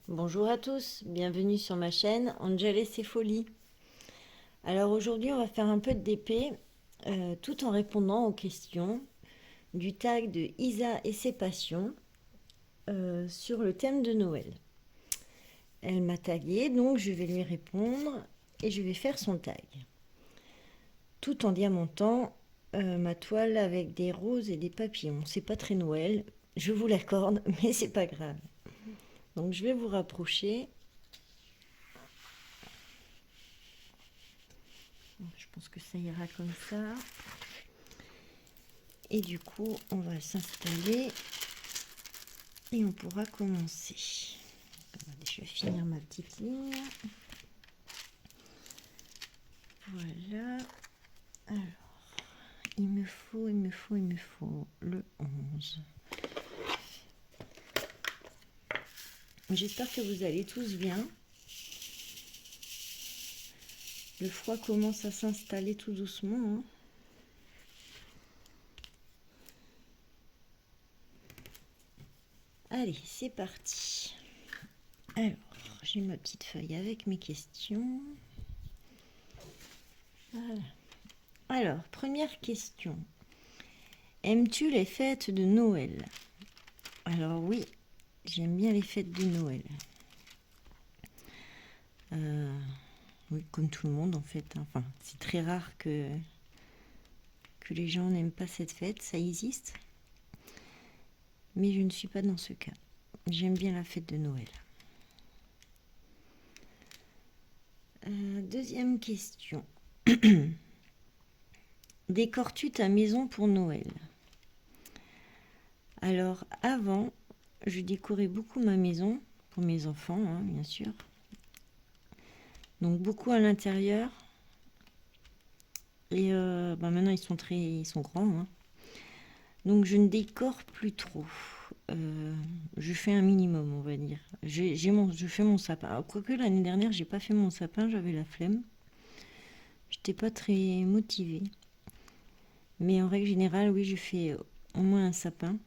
Bonjour à tous, bienvenue sur ma chaîne Angel et ses folies. Alors aujourd'hui on va faire un peu de DP tout en répondant aux questions du tag de Isa et ses passions sur le thème de Noël. Elle m'a tagué, donc je vais lui répondre et je vais faire son tag. Tout en diamantant ma toile avec des roses et des papillons. C'est pas très Noël, je vous l'accorde, mais c'est pas grave. Donc je vais vous rapprocher. Je pense que ça ira comme ça. Et du coup, on va s'installer et on pourra commencer. Je vais finir ma petite ligne. Voilà. Alors, il me faut le 11. J'espère que vous allez tous bien. Le froid commence à s'installer tout doucement, hein. Allez, c'est parti. Alors, j'ai ma petite feuille avec mes questions. Voilà. Alors, première question. Aimes-tu les fêtes de Noël? Alors oui, j'aime bien les fêtes de Noël. Oui, comme tout le monde en fait. Enfin, c'est très rare que les gens n'aiment pas cette fête, ça existe. Mais je ne suis pas dans ce cas. J'aime bien la fête de Noël. Deuxième question. Décores-tu ta maison pour Noël? Alors, avant, je décorais beaucoup ma maison, pour mes enfants, hein, bien sûr. Donc, beaucoup à l'intérieur. Et maintenant, ils sont grands, hein. Donc, je ne décore plus trop. Je fais un minimum, on va dire. Je fais mon sapin. Alors, quoique l'année dernière, j'ai pas fait mon sapin, j'avais la flemme. J'étais pas très motivée. Mais en règle générale, oui, je fais au moins un sapin.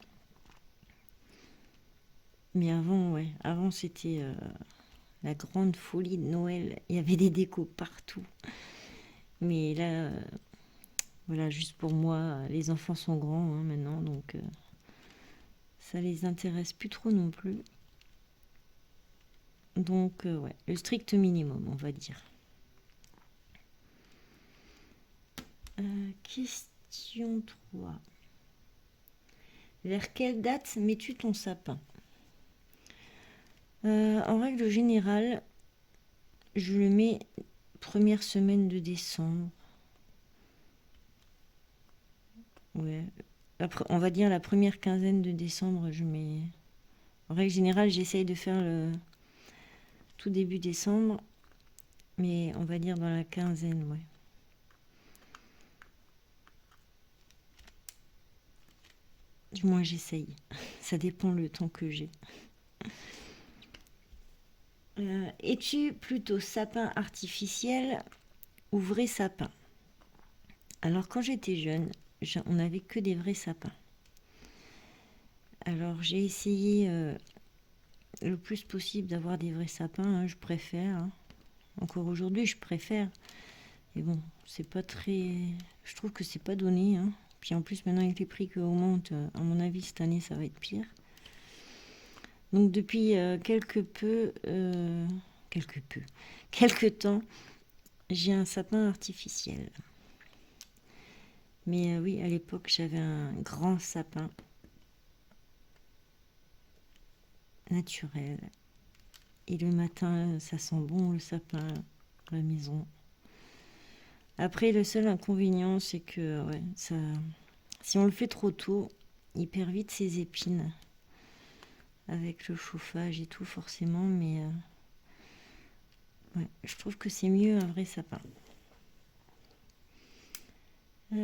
Mais avant, ouais, avant c'était la grande folie de Noël. Il y avait des décos partout. Mais là, voilà, juste pour moi, les enfants sont grands hein, maintenant, donc ça les intéresse plus trop non plus. Donc, ouais, le strict minimum, on va dire. Question 3. Vers quelle date mets-tu ton sapin? En règle générale, je le mets première semaine de décembre. Ouais, on va dire la première quinzaine de décembre, je mets. En règle générale, j'essaye de faire le tout début décembre, mais on va dire dans la quinzaine, ouais. Du moins, j'essaye. Ça dépend le temps que j'ai. Es-tu plutôt sapin artificiel ou vrai sapin? Alors, quand j'étais jeune, on n'avait que des vrais sapins. Alors, j'ai essayé le plus possible d'avoir des vrais sapins, hein, je préfère. Hein. Encore aujourd'hui, je préfère. Et bon, c'est pas très. Je trouve que c'est pas donné. Hein. Puis en plus, maintenant, avec les prix qui augmentent, à mon avis, cette année, ça va être pire. Donc, depuis quelques temps, j'ai un sapin artificiel. Mais oui, à l'époque, j'avais un grand sapin naturel. Et le matin, ça sent bon le sapin à la maison. Après, le seul inconvénient, c'est que ouais, ça, si on le fait trop tôt, il perd vite ses épines. Avec le chauffage et tout, forcément. Mais ouais, je trouve que c'est mieux un vrai sapin.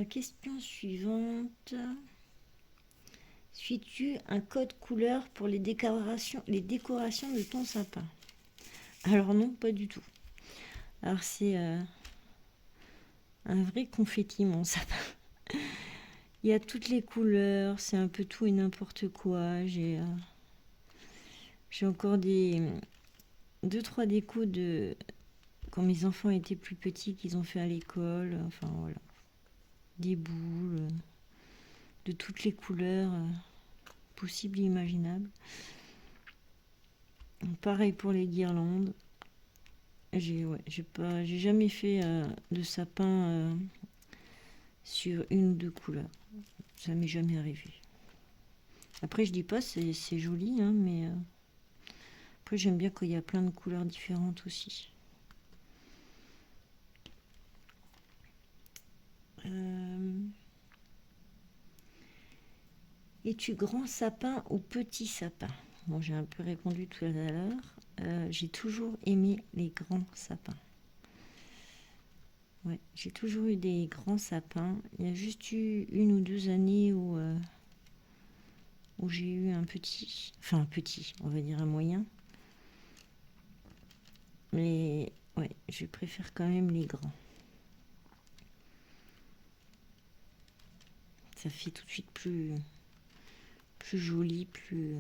Question suivante. Suis-tu un code couleur pour les décorations de ton sapin? Alors non, pas du tout. Alors c'est un vrai confetti, mon sapin. Il y a toutes les couleurs, c'est un peu tout et n'importe quoi. J'ai encore des deux, trois décos de quand mes enfants étaient plus petits qu'ils ont fait à l'école. Enfin voilà, des boules de toutes les couleurs possibles et imaginables. Pareil pour les guirlandes. J'ai jamais fait de sapin sur une ou deux couleurs. Ça m'est jamais arrivé. Après, je dis pas, c'est joli, hein, mais après, j'aime bien quand il y a plein de couleurs différentes aussi. Es-tu grand sapin ou petit sapin? Bon, j'ai un peu répondu tout à l'heure. J'ai toujours aimé les grands sapins. Ouais, j'ai toujours eu des grands sapins. Il y a juste eu une ou deux années où j'ai eu un petit, enfin un petit, on va dire un moyen. Mais ouais, je préfère quand même les grands. Ça fait tout de suite plus joli, plus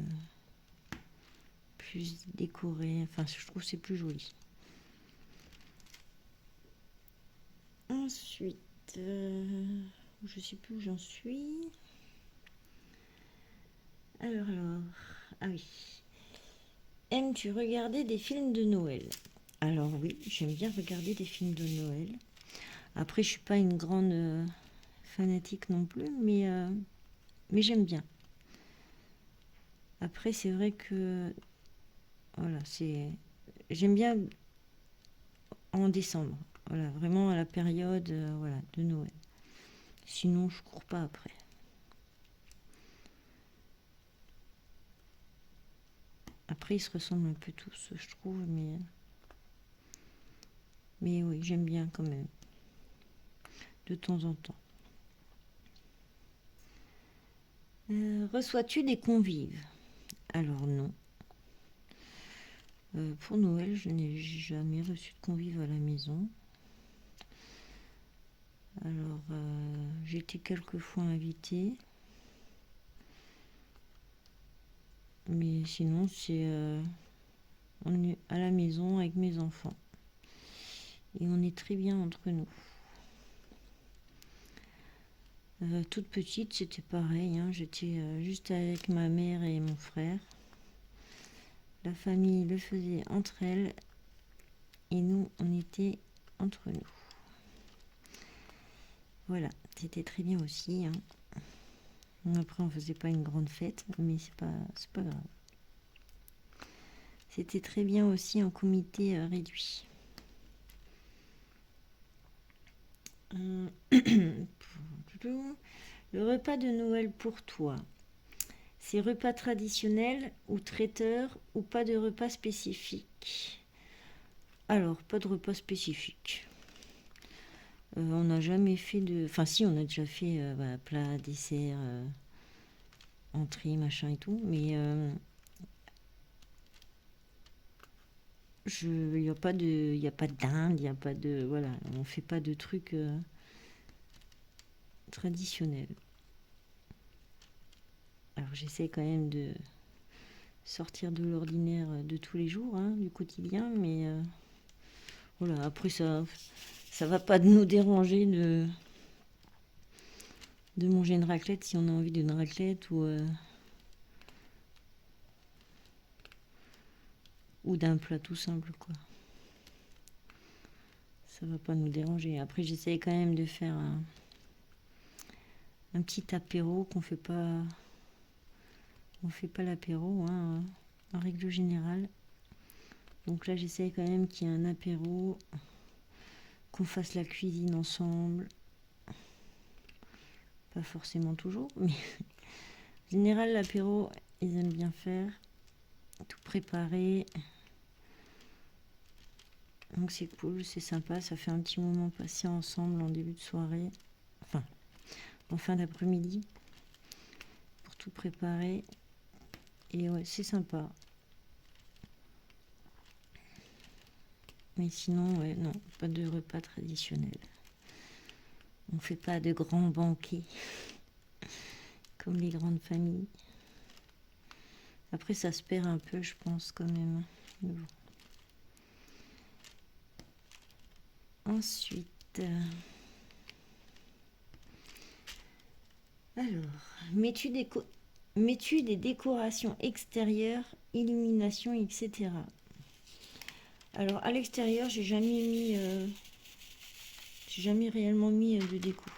décoré. Enfin, je trouve que c'est plus joli. Ensuite, je sais plus où j'en suis. Alors, ah oui. Aimes-tu regarder des films de Noël? Alors oui, j'aime bien regarder des films de Noël. Après, je suis pas une grande fanatique non plus, mais j'aime bien. Après, c'est vrai que voilà, j'aime bien en décembre. Voilà, vraiment à la période voilà, de Noël. Sinon, je cours pas après. Après, ils se ressemblent un peu tous, je trouve, mais oui, j'aime bien quand même, de temps en temps. Reçois-tu des convives? Alors non. Pour Noël, je n'ai jamais reçu de convives à la maison. Alors, j'ai été quelques fois invitée. Mais sinon, on est à la maison avec mes enfants. Et on est très bien entre nous. Toute petite, c'était pareil. Hein, j'étais juste avec ma mère et mon frère. La famille le faisait entre elles. Et nous, on était entre nous. Voilà, c'était très bien aussi. Hein. Après, on faisait pas une grande fête, mais c'est pas grave. C'était très bien aussi en comité réduit. Le repas de Noël pour toi, c'est repas traditionnel ou traiteur ou pas de repas spécifique? Alors, pas de repas spécifique. On n'a jamais fait de... Enfin si, on a déjà fait plat, dessert, entrée, machin et tout, mais il n'y a pas de dinde, il n'y a pas de... Voilà, on fait pas de trucs traditionnels. Alors j'essaie quand même de sortir de l'ordinaire de tous les jours, hein, du quotidien, mais voilà, après ça va pas nous déranger de manger une raclette si on a envie d'une raclette ou d'un plat tout simple, quoi. Ça va pas nous déranger. Après, j'essaye quand même de faire un petit apéro on fait pas l'apéro, hein, en règle générale. Donc là, j'essaye quand même qu'il y ait un apéro, qu'on fasse la cuisine ensemble. Pas forcément toujours, mais en général, l'apéro, ils aiment bien faire. Tout préparer. Donc c'est cool, c'est sympa, ça fait un petit moment passé ensemble en début de soirée. Enfin, en fin d'après-midi. Pour tout préparer. Et ouais, c'est sympa. Mais sinon, ouais, non, pas de repas traditionnel. On fait pas de grands banquets comme les grandes familles. Après, ça se perd un peu, je pense, quand même. Mais bon. Ensuite, alors, mets-tu des décorations extérieures, illumination, etc. Alors, à l'extérieur, j'ai jamais réellement mis de déco.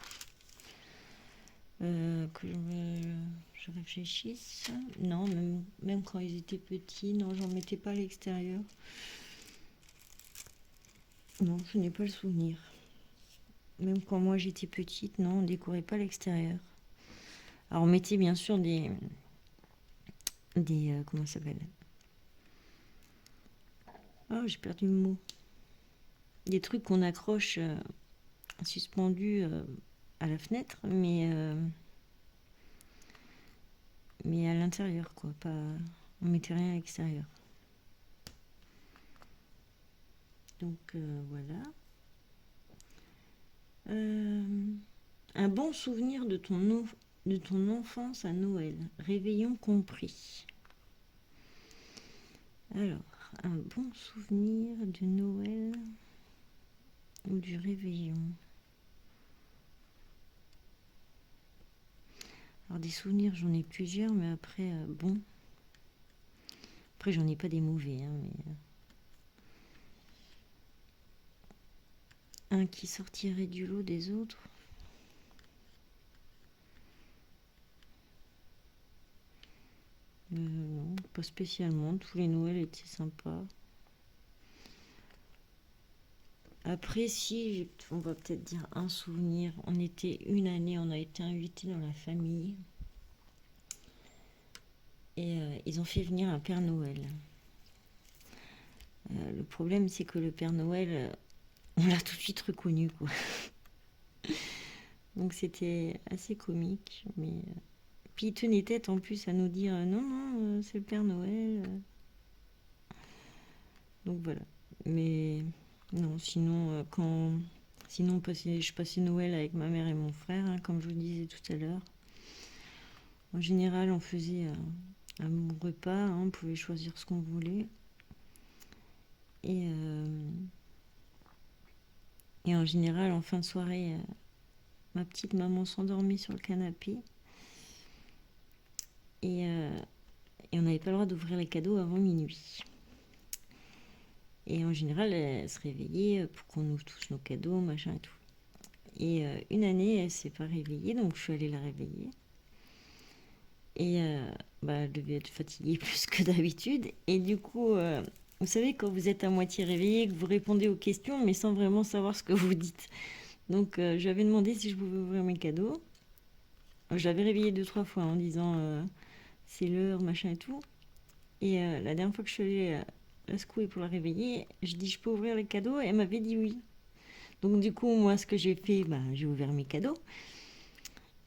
Que je réfléchisse. Non, même quand ils étaient petits, non, j'en mettais pas à l'extérieur. Non, je n'ai pas le souvenir. Même quand moi j'étais petite, non, on décorait pas l'extérieur. Alors on mettait bien sûr des comment ça s'appelle? Oh, j'ai perdu le mot. Des trucs qu'on accroche suspendus à la fenêtre, mais à l'intérieur, quoi. Pas, on mettait rien à l'extérieur. Donc voilà. Un bon souvenir de ton enfance à Noël, réveillon compris. Alors, un bon souvenir de Noël ou du réveillon. Alors des souvenirs, j'en ai plusieurs, mais après, bon. Après, j'en ai pas des mauvais, hein, mais... Un qui sortirait du lot des autres. Non, pas spécialement. Tous les Noëls étaient sympas. Après, si, on va peut-être dire un souvenir. Une année, on a été invités dans la famille. Et ils ont fait venir un Père Noël. Le problème, c'est que le Père Noël, on l'a tout de suite reconnu, quoi. Donc c'était assez comique. Mais puis il tenait tête en plus à nous dire non, non, c'est le Père Noël. Donc voilà. Mais non, sinon, je passais Noël avec ma mère et mon frère, hein, comme je vous disais tout à l'heure. En général, on faisait un bon repas, hein, on pouvait choisir ce qu'on voulait. Et en général, en fin de soirée, ma petite maman s'endormait sur le canapé. Et on n'avait pas le droit d'ouvrir les cadeaux avant minuit. Et en général, elle se réveillait pour qu'on ouvre tous nos cadeaux, machin et tout. Et une année, elle s'est pas réveillée, donc je suis allée la réveiller. Et elle devait être fatiguée plus que d'habitude. Et du coup, vous savez, quand vous êtes à moitié réveillé, que vous répondez aux questions, mais sans vraiment savoir ce que vous dites. Donc, j'avais demandé si je pouvais ouvrir mes cadeaux. Je l'avais réveillée 2-3 fois en disant c'est l'heure, machin et tout. Et la dernière fois que je suis allée la secouer pour la réveiller, je dis je peux ouvrir les cadeaux et elle m'avait dit oui. Donc du coup, moi, ce que j'ai fait, j'ai ouvert mes cadeaux.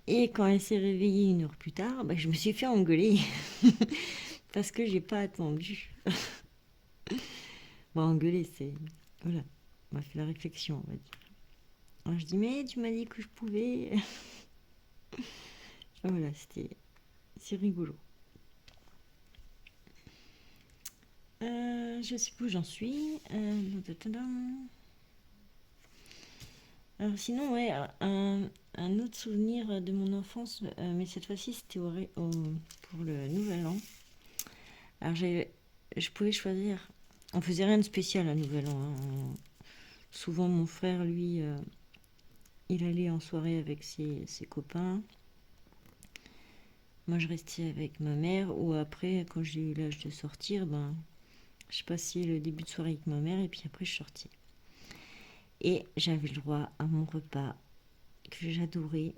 Et quand elle s'est réveillée 1 heure plus tard, je me suis fait engueuler parce que j'ai pas attendu. Engueuler, c'est... Voilà, on m'a fait la réflexion, on va dire. Alors je dis, mais tu m'as dit que je pouvais... Voilà, c'est rigolo. Je sais plus où j'en suis. Alors sinon, ouais, un autre souvenir de mon enfance, mais cette fois-ci c'était pour le Nouvel An. Alors je pouvais choisir. On faisait rien de spécial à Nouvel An, hein. Souvent mon frère, lui, il allait en soirée avec ses copains. Moi je restais avec ma mère, ou après, quand j'ai eu l'âge de sortir, je passais le début de soirée avec ma mère et puis après je sortais. Et j'avais le droit à mon repas que j'adorais.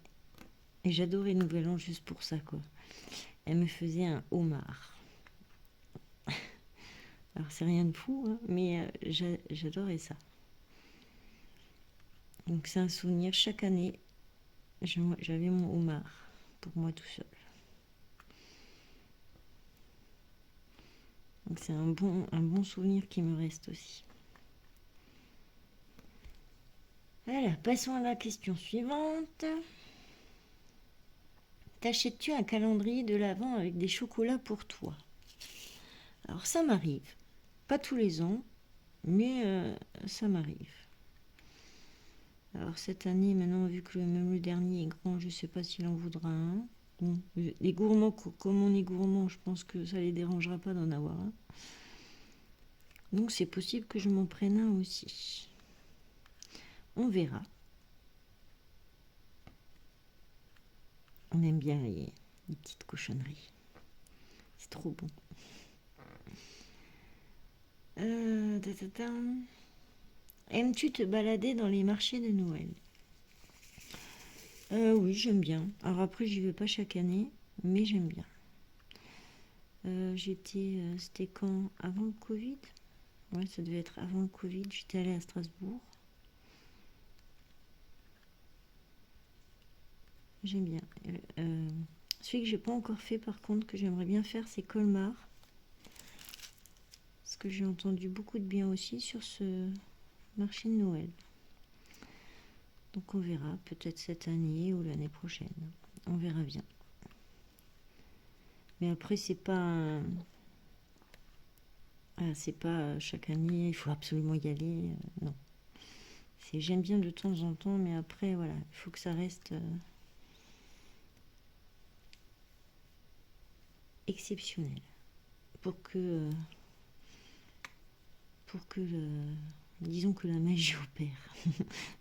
Et j'adorais Nouvel An juste pour ça, quoi. Elle me faisait un homard. Alors c'est rien de fou, hein, mais j'adorais ça. Donc c'est un souvenir, chaque année, j'avais mon homard pour moi tout seul. Donc c'est un bon souvenir qui me reste aussi. Voilà, passons à la question suivante. T'achètes-tu un calendrier de l'Avent avec des chocolats pour toi? Alors ça m'arrive. Pas tous les ans, mais ça m'arrive. Alors cette année, maintenant, vu que même le dernier est grand, je sais pas s'il en voudra un. Bon, les gourmands, comme on est gourmand, je pense que ça les dérangera pas d'en avoir un. Donc c'est possible que je m'en prenne un aussi. On verra. On aime bien les petites cochonneries. C'est trop bon. Aimes-tu te balader dans les marchés de Noël? Oui, j'aime bien. Alors après, j'y vais pas chaque année, mais j'aime bien. C'était quand? Avant le Covid? Ouais, ça devait être avant le Covid. J'étais allée à Strasbourg. J'aime bien. Celui que j'ai pas encore fait, par contre, que j'aimerais bien faire, c'est Colmar. Parce que j'ai entendu beaucoup de bien aussi sur ce marché de Noël. Donc on verra, peut-être cette année ou l'année prochaine. On verra bien. Mais après, c'est pas chaque année, il faut absolument y aller. Non. J'aime bien de temps en temps, mais après, voilà, il faut que ça reste exceptionnel pour que disons que la magie opère.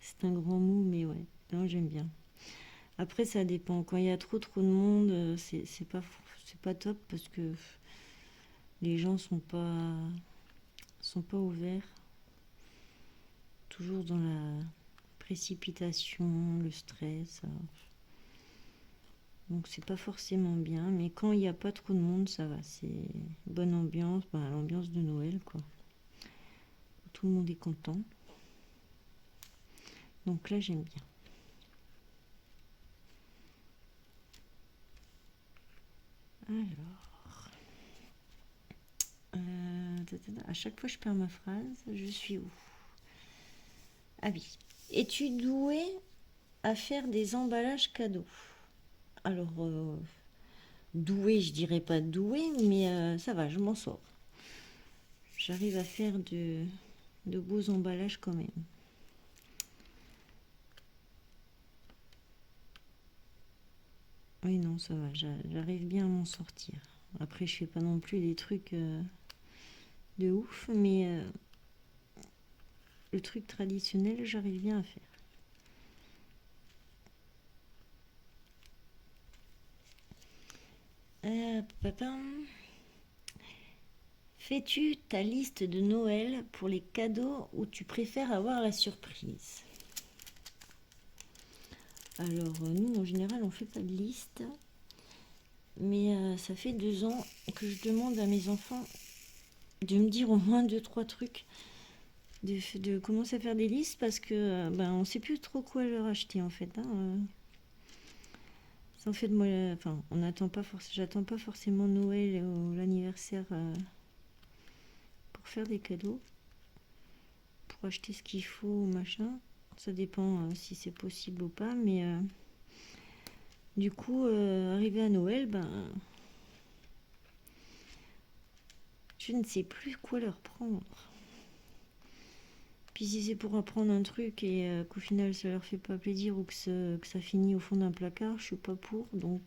C'est un grand mot, mais ouais, non, j'aime bien. Après, ça dépend. Quand il y a trop de monde, c'est pas top parce que les gens sont pas ouverts. Toujours dans la précipitation, le stress. Donc c'est pas forcément bien, mais quand il n'y a pas trop de monde, ça va. C'est bonne ambiance, l'ambiance de Noël, quoi. Tout le monde est content. Donc là, j'aime bien. Alors, à chaque fois je perds ma phrase. Je suis où? Ah oui. Es-tu doué à faire des emballages cadeaux? Alors, doué, je dirais pas doué, mais ça va, je m'en sors. J'arrive à faire de beaux emballages quand même. Oui, non, ça va, j'arrive bien à m'en sortir. Après, je fais pas non plus des trucs de ouf, mais le truc traditionnel, j'arrive bien à faire. Papa, fais-tu ta liste de Noël pour les cadeaux ou tu préfères avoir la surprise? Alors, nous, en général, on fait pas de liste. Mais ça fait 2 ans que je demande à mes enfants de me dire au moins 2, 3 trucs, de commencer à faire des listes parce que on sait plus trop quoi leur acheter en fait. Ça en fait de moi, enfin, j'attends pas forcément Noël ou l'anniversaire pour faire des cadeaux, pour acheter ce qu'il faut, machin. Ça dépend si c'est possible ou pas, mais du coup, arrivé à Noël, je ne sais plus quoi leur prendre. Puis si c'est pour apprendre un truc et qu'au final ça leur fait pas plaisir ou que ça finit au fond d'un placard, je suis pas pour. Donc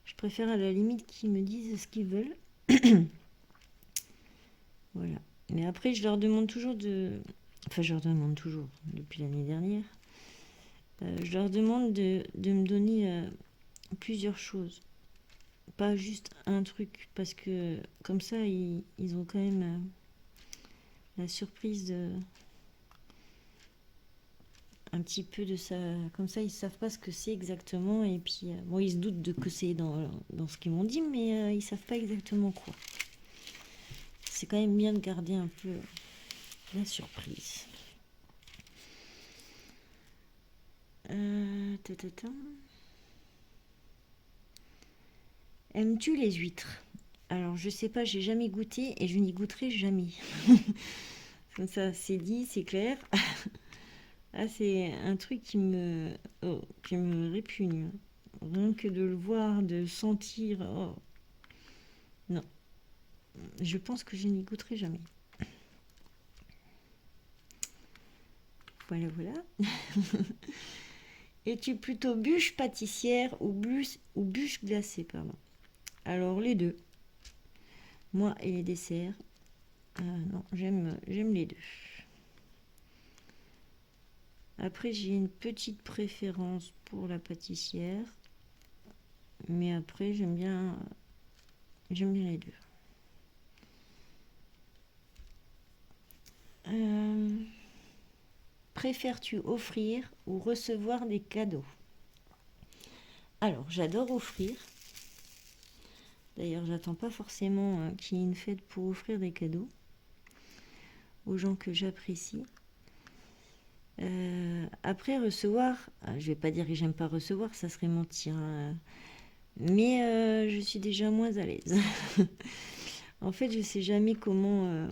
je préfère à la limite qu'ils me disent ce qu'ils veulent. Voilà. Mais après je leur demande toujours Enfin je leur demande toujours, depuis l'année dernière. Je leur demande de me donner plusieurs choses. Pas juste un truc. Parce que comme ça ils ont quand même la surprise un petit peu de ça, comme ça ils savent pas ce que c'est exactement et puis bon ils se doutent de que c'est dans ce qu'ils m'ont dit mais ils savent pas exactement quoi. C'est quand même bien de garder un peu la surprise. Aimes-tu les huîtres? Alors je sais pas, j'ai jamais goûté et je n'y goûterai jamais. Comme ça c'est dit, c'est clair. Ah, c'est un truc qui me répugne. Rien que de le voir, de le sentir. Oh. Non. Je pense que je n'y goûterai jamais. Voilà, voilà. Es-tu plutôt bûche pâtissière ou bûche glacée, pardon? Alors, les deux. Moi et les desserts. Non, j'aime les deux. Après, j'ai une petite préférence pour la pâtissière. Mais après, j'aime bien les deux. Préfères-tu offrir ou recevoir des cadeaux? Alors, j'adore offrir. D'ailleurs, j'attends pas forcément qu'il y ait une fête pour offrir des cadeaux aux gens que j'apprécie. Après, recevoir, je vais pas dire que j'aime pas recevoir, ça serait mentir, hein. Mais je suis déjà moins à l'aise. En fait, je sais jamais comment.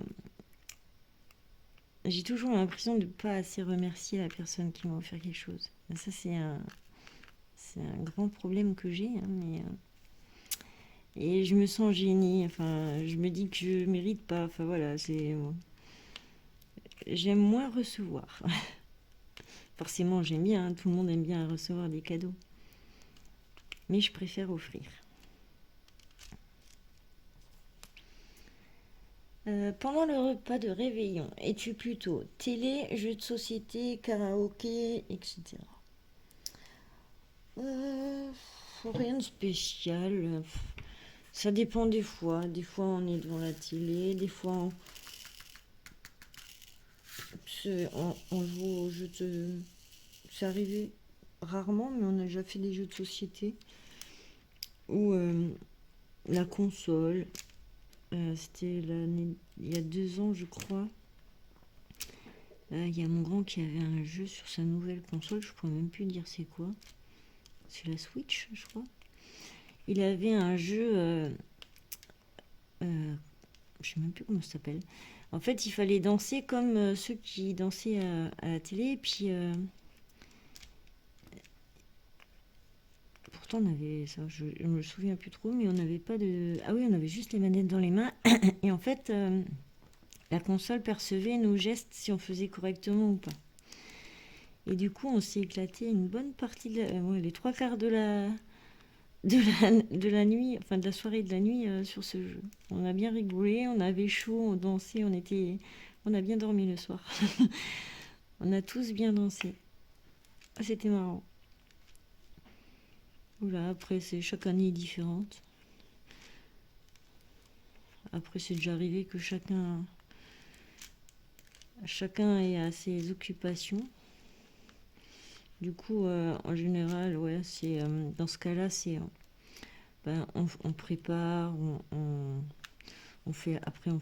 J'ai toujours l'impression de ne pas assez remercier la personne qui m'a offert quelque chose. Ça, c'est un grand problème que j'ai, hein, et je me sens gênée. Enfin, je me dis que je mérite pas. Enfin voilà, j'aime moins recevoir. Forcément, j'aime bien, hein, tout le monde aime bien recevoir des cadeaux. Mais je préfère offrir. Pendant le repas de réveillon, es-tu plutôt télé, jeux de société, karaoké, etc. Rien de spécial. Ça dépend des fois. Des fois, on est devant la télé. Des fois, on joue aux jeux de... C'est arrivé rarement, mais on a déjà fait des jeux de société. Ou la console. C'était l'année... Il y a 2 ans, je crois. Il y a mon grand qui avait un jeu sur sa nouvelle console. Je pourrais même plus dire c'est quoi. C'est la Switch, je crois. Il avait un jeu... je sais même plus comment ça s'appelle. En fait, il fallait danser comme ceux qui dansaient à la télé. Et puis, pourtant, on avait ça. Je me souviens plus trop, mais on n'avait pas de. Ah oui, on avait juste les manettes dans les mains. Et en fait, la console percevait nos gestes si on faisait correctement ou pas. Et du coup, on s'est éclaté une bonne partie les 3/4 de la nuit, enfin de la soirée et de la nuit sur ce jeu. On a bien rigolé, on avait chaud, on dansait, on a bien dormi le soir. On a tous bien dansé. Ah, c'était marrant. Oula, après, chaque année est différente. Après, c'est déjà arrivé que chacun ait à ses occupations. Du coup, en général, ouais, c'est dans ce cas-là, c'est on prépare, on fait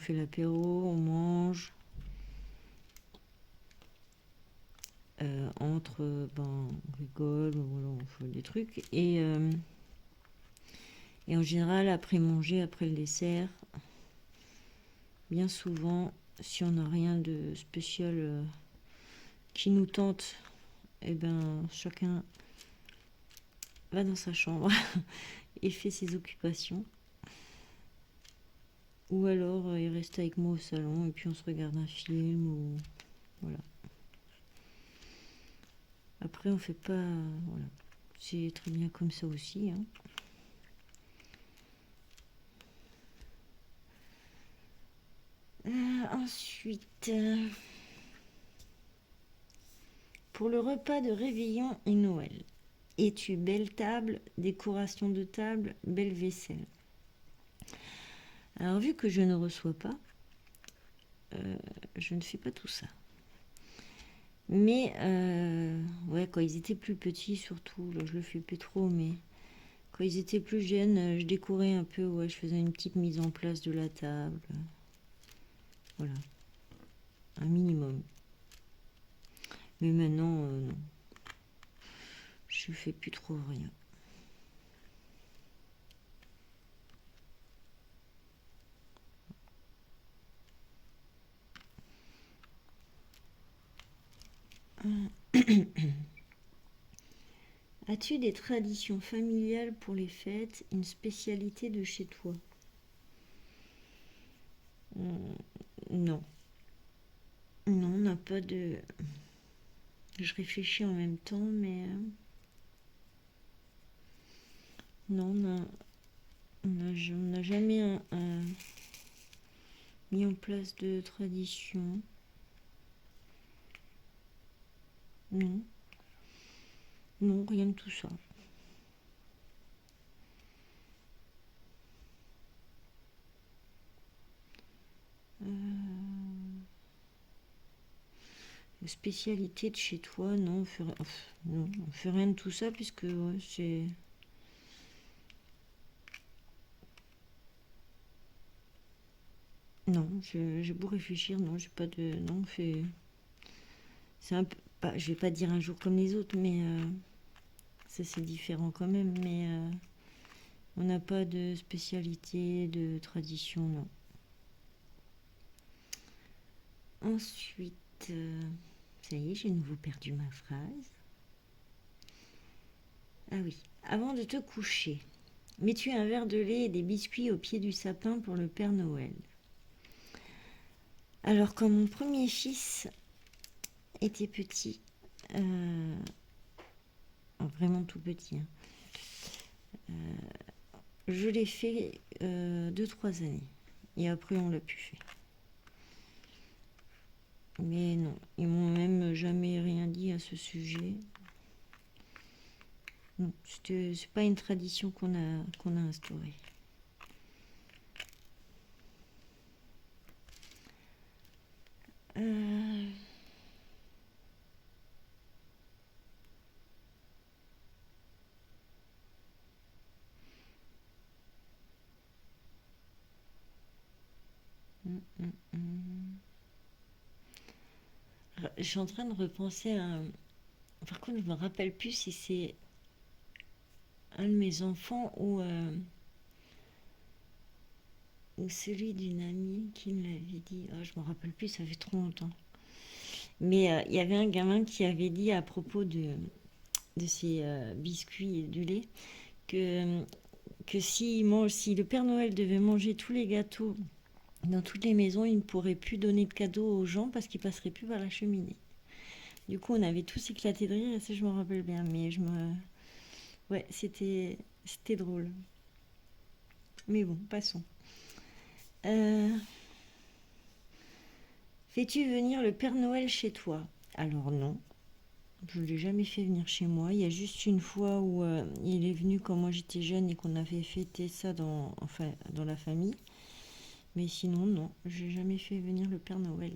l'apéro, on mange. On rigole, voilà, on fait des trucs. Et en général, après manger, après le dessert, bien souvent, si on n'a rien de spécial qui nous tente, eh ben, chacun va dans sa chambre et fait ses occupations. Ou alors, il reste avec moi au salon et puis on se regarde un film ou voilà. Après, on fait pas... Voilà. C'est très bien comme ça aussi, hein. Ensuite, pour le repas de réveillon et Noël, es-tu belle table, décoration de table, belle vaisselle? Alors, vu que je ne reçois pas, je ne fais pas tout ça. Mais, ouais, quand ils étaient plus petits, surtout, là, je le fais plus trop, mais quand ils étaient plus jeunes, je décorais un peu, ouais, je faisais une petite mise en place de la table. Voilà. Un minimum. Mais maintenant, non. Je fais plus trop rien. As-tu des traditions familiales pour les fêtes, une spécialité de chez toi? Non. Non, on n'a pas de... Je réfléchis en même temps, mais non, on n'a jamais mis en place de tradition. Non, non, rien de tout ça. Spécialité de chez toi, non, on fait rien de tout ça puisque ouais, c'est... Non, j'ai beau réfléchir, non, j'ai pas de... Non, on fait... C'est un peu... Pas, je vais pas dire un jour comme les autres, mais ça c'est différent quand même, mais on n'a pas de spécialité, de tradition, non. Ensuite, ça y est, j'ai nouveau perdu ma phrase. Ah oui, avant de te coucher, mets-tu un verre de lait et des biscuits au pied du sapin pour le Père Noël? Alors, quand mon premier fils était petit, vraiment tout petit, hein, je l'ai fait 2-3 années. Et après, on l'a plus fait. Mais non, ils m'ont même jamais rien dit à ce sujet. Non, c'est pas une tradition qu'on a instaurée. Je suis en train de repenser à... Par contre, je me rappelle plus si c'est un de mes enfants ou celui d'une amie qui me l'avait dit. Oh, je me rappelle plus, ça fait trop longtemps. Mais il y avait un gamin qui avait dit à propos de ces biscuits et du lait que, si le Père Noël devait manger tous les gâteaux dans toutes les maisons, il ne pourrait plus donner de cadeaux aux gens parce qu'il passerait plus par la cheminée. Du coup, on avait tous éclaté de rire et ça, je me rappelle bien. Mais ouais, c'était drôle. Mais bon, passons. Fais-tu venir le Père Noël chez toi? Alors non, je ne l'ai jamais fait venir chez moi. Il y a juste une fois où il est venu quand moi j'étais jeune et qu'on avait fêté ça dans la famille. Mais sinon, non, je n'ai jamais fait venir le Père Noël.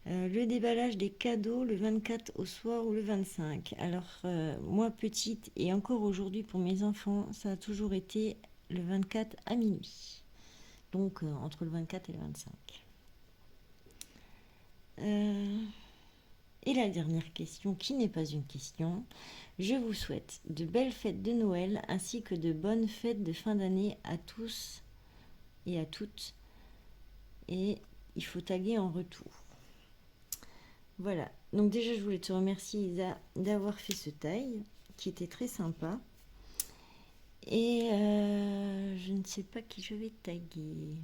Le déballage des cadeaux le 24 au soir ou le 25. Alors, moi petite et encore aujourd'hui pour mes enfants, ça a toujours été le 24 à minuit. Donc, entre le 24 et le 25. Et la dernière question, qui n'est pas une question. Je vous souhaite de belles fêtes de Noël ainsi que de bonnes fêtes de fin d'année à tous et à toutes. Et il faut taguer en retour. Voilà, donc déjà je voulais te remercier Isa d'avoir fait ce taille qui était très sympa. Et je ne sais pas qui je vais taguer.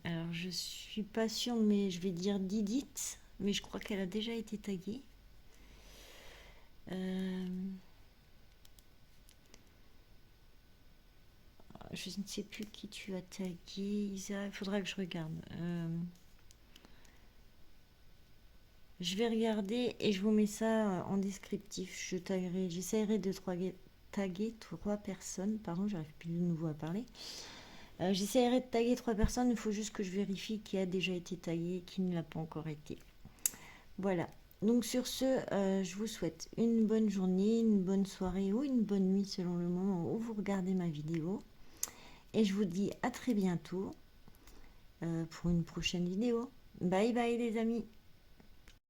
Alors je suis pas sûre, mais je vais dire Didit, mais je crois qu'elle a déjà été taguée. Je ne sais plus qui tu as tagué, Isa. Il faudra que je regarde. Je vais regarder et je vous mets ça en descriptif. J'essaierai de taguer 3 personnes. Pardon, j'arrive plus de nouveau à parler. J'essaierai de taguer 3 personnes. Il faut juste que je vérifie qui a déjà été tagué et qui ne l'a pas encore été. Voilà. Donc sur ce, je vous souhaite une bonne journée, une bonne soirée ou une bonne nuit selon le moment où vous regardez ma vidéo. Et je vous dis à très bientôt pour une prochaine vidéo. Bye bye les amis.